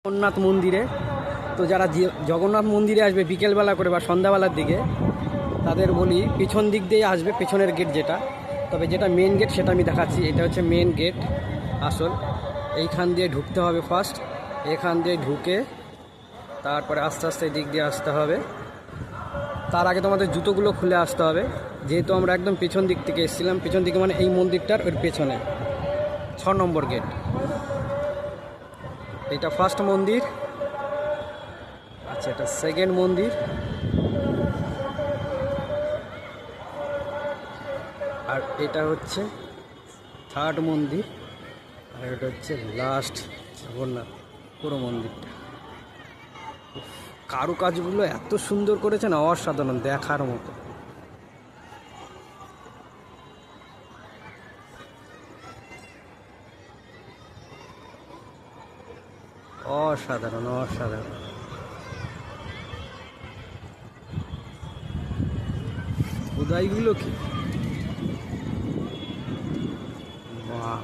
জগন্নাথ মন্দিরে। তো যারা জগন্নাথ মন্দিরে আসবে বিকেলবেলা করে বা সন্ধ্যাবেলার দিকে, তাদের বলি পিছন দিক দিয়ে আসবে, পেছনের গেট যেটা। তবে যেটা মেন গেট সেটা আমি দেখাচ্ছি। এটা হচ্ছে মেন গেট আসল। এইখান দিয়ে ঢুকতে হবে ফার্স্ট। এখান দিয়ে ঢুকে তারপরে আস্তে আস্তে দিক দিয়ে আসতে হবে। তার আগে তোমাদের জুতোগুলো খুলে আসতে হবে, যেহেতু আমরা একদম পেছন দিক থেকে এসেছিলাম। পেছন দিকে মানে এই মন্দিরটার ওর পেছনে 6 নম্বর গেট। এটা ফার্স্ট মন্দির। আচ্ছা, এটা সেকেন্ড মন্দির। আর এটা হচ্ছে থার্ড মন্দির। আর এটা হচ্ছে লাস্ট জগন্নাথ পুরো মন্দিরটা। কারুকাজগুলো এত সুন্দর করেছে না, অসাধারণ, দেখার মতো। অসাধারণ অসাধারণ। খোদাইগুলো কি, বাহ!